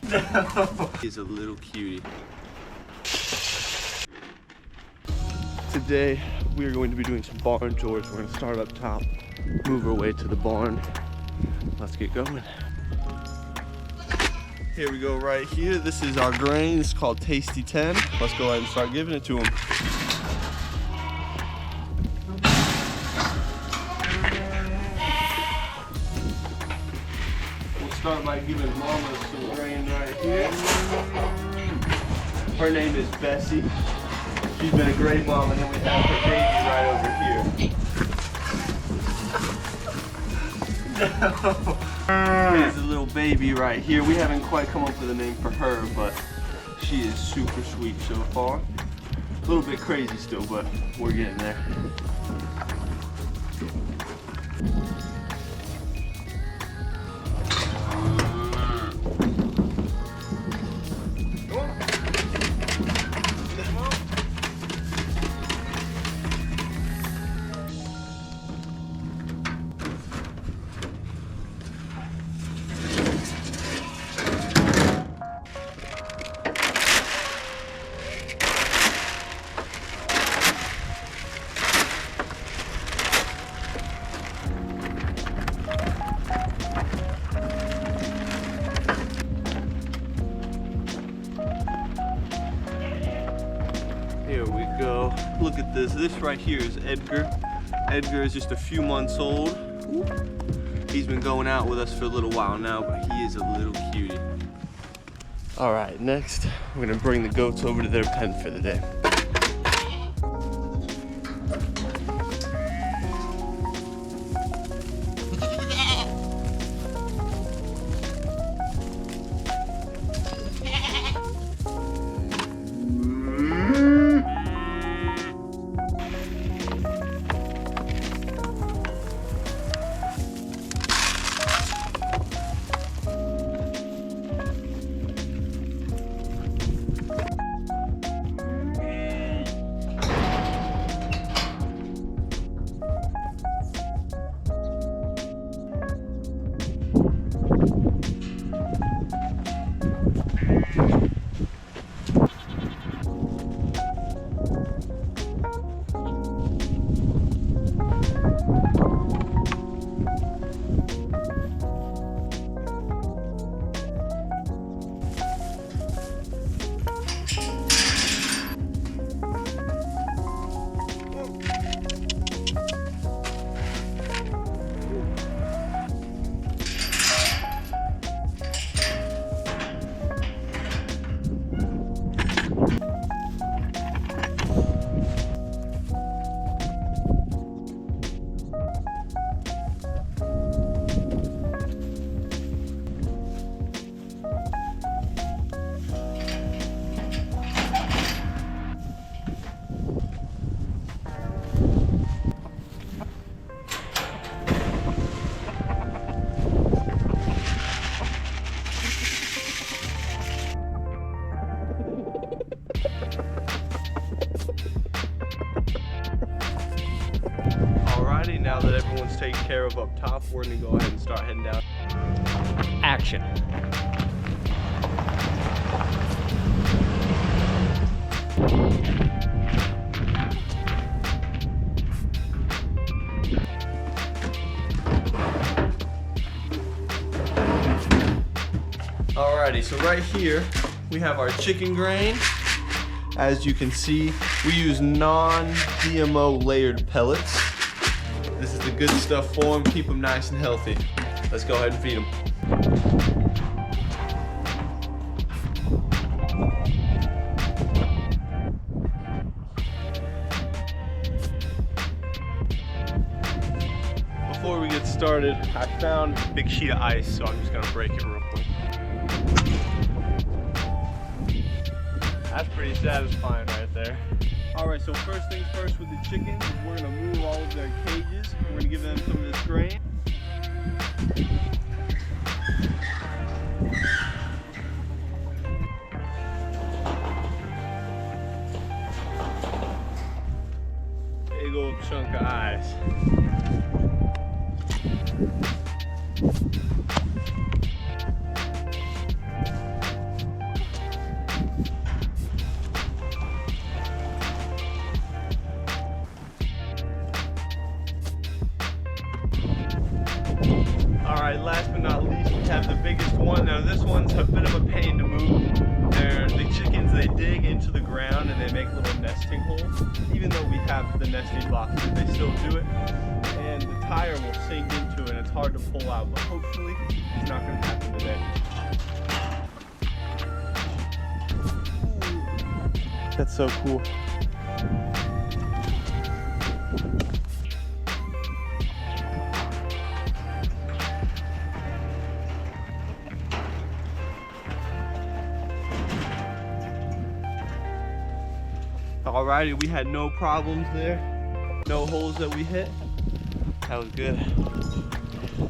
No. He's a little cutie. Today we are going to be doing some barn chores. We're going to start up top, move our way to the barn. Let's get going. Here we go right here. This is our grain. It's called Tasty 10. Let's go ahead and start giving it to him. We'll start by giving Mama some grain right here. Her name is Bessie. She's been a great mom, and then we have her baby right over here. No. Here's a little baby right here. We haven't quite come up with a name for her, but she is super sweet so far. A little bit crazy still, but we're getting there. Here we go. Look at this. This right here is Edgar. Edgar is just a few months old. He's been going out with us for a little while now, but he is a little cutie. All right, next we're gonna bring the goats over to their pen for the day. Alrighty, now that everyone's taken care of up top, we're gonna go ahead and start heading down. Action. Alrighty, so right here we have our chicken grain. As you can see, we use non-GMO layered pellets. This is the good stuff for them, keep them nice and healthy. Let's go ahead and feed them. Before we get started, I found a big sheet of ice, so I'm just gonna break it real quick. That's pretty satisfying right there. All right, so first things first with the chickens, we're gonna move all of their cages. We're gonna give them some of this grain. Big old chunk of ice. Alright, last but not least, we have the biggest one. Now this one's a bit of a pain to move. The chickens, they dig into the ground and they make little nesting holes. Even though we have the nesting boxes, they still do it. And the tire will sink into it and it's hard to pull out, but hopefully it's not going to happen today. That's so cool. Alrighty, we had no problems there. No holes that we hit. That was good.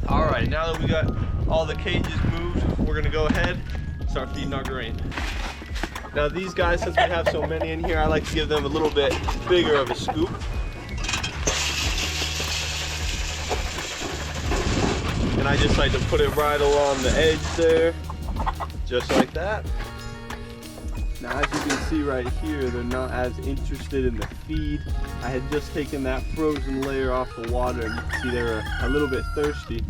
Alright, now that we got all the cages moved, we're gonna go ahead and start feeding our grain. Now these guys, since we have so many in here, I like to give them a little bit bigger of a scoop. And I just like to put it right along the edge there, just like that. Now as you can see right here, they're not as interested in the feed. I had just taken that frozen layer off the water and you can see they're a little bit thirsty.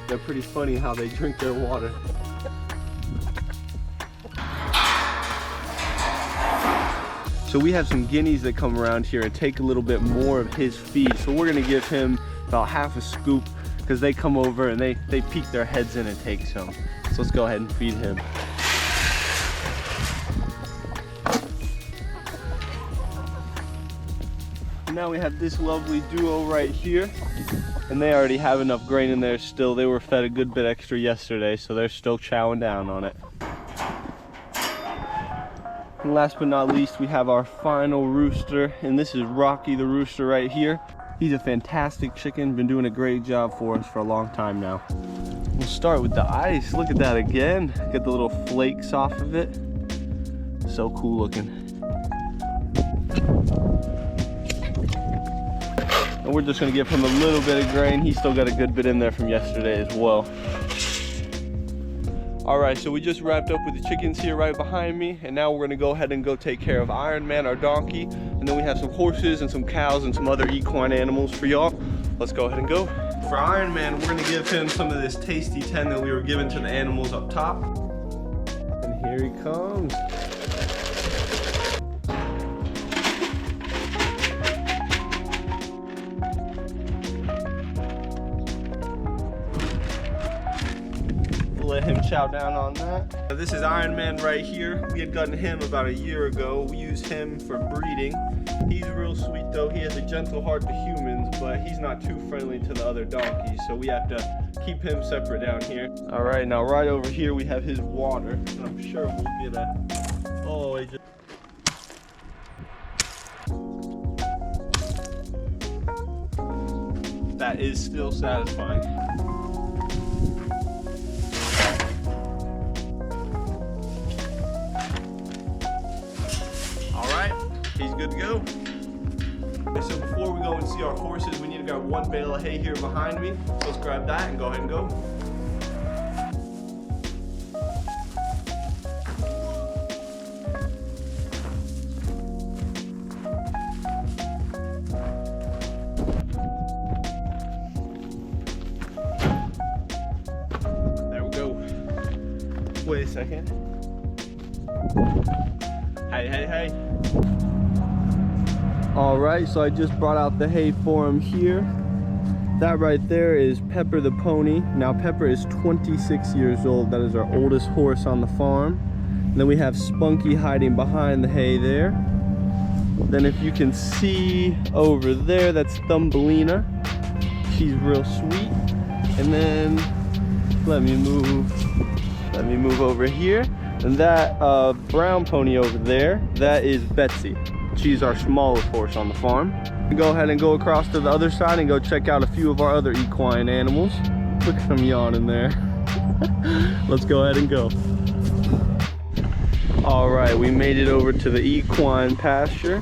They're pretty funny how they drink their water. So we have some guineas that come around here and take a little bit more of his feed. So we're gonna give him about half a scoop because they come over and they peek their heads in and take some. So let's go ahead and feed him. Now we have this lovely duo right here, and they already have enough grain in there still. They were fed a good bit extra yesterday, so they're still chowing down on it. And last but not least, we have our final rooster, and this is Rocky the rooster right here. He's a fantastic chicken, been doing a great job for us for a long time now. We'll start with the ice. Look at that again. Get the little flakes off of it. So cool looking. And we're just gonna give him a little bit of grain. He's still got a good bit in there from yesterday as well. All right, so we just wrapped up with the chickens here right behind me, and now we're gonna go ahead and go take care of Iron Man, our donkey, and then we have some horses and some cows and some other equine animals for y'all. Let's go ahead and go. For Iron Man, we're gonna give him some of this tasty 10 that we were giving to the animals up top. And here he comes. Let him chow down on that. This is Iron Man right here. We had gotten him about a year ago. We use him for breeding. He's real sweet though. He has a gentle heart to humans, but he's not too friendly to the other donkeys, so we have to keep him separate down here. All right, now right over here we have his water, and I'm sure we'll get a... Oh, it just... That is still satisfying. He's good to go. So before we go and see our horses, we need to grab one bale of hay here behind me. So let's grab that and go ahead and go. There we go. Wait a second. Hey. All right, so I just brought out the hay for him here. That right there is Pepper the pony. Now Pepper is 26 years old. That is our oldest horse on the farm. And then we have Spunky hiding behind the hay there. Then if you can see over there, that's Thumbelina. She's real sweet. And then let me move over here. And that brown pony over there, that is Betsy. She's our smallest horse on the farm. Go ahead and go across to the other side and go check out a few of our other equine animals. Look at them yawning there. Let's go ahead and go. All right, we made it over to the equine pasture.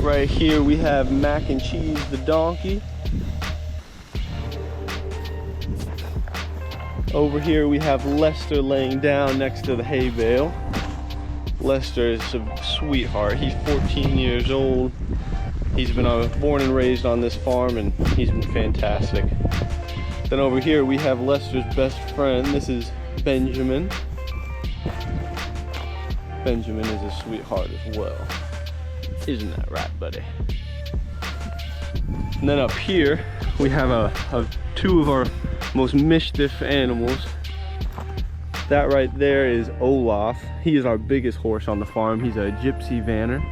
Right here we have Mac and Cheese the donkey. Over here we have Lester laying down next to the hay bale. Lester is a sweetheart. He's 14 years old. He's been born and raised on this farm, and he's been fantastic. Then over here we have Lester's best friend. This is Benjamin. Benjamin is a sweetheart as well. Isn't that right, buddy? And then up here we have two of our most mischief animals. That right there is Olaf. He is our biggest horse on the farm. He's a gypsy vanner.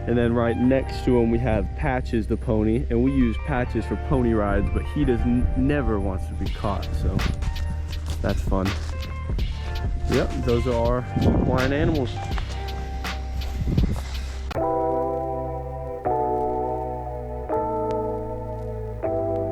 And then right next to him we have Patches the pony, and we use Patches for pony rides, but he never wants to be caught, so that's fun. Yep, those are our equine animals.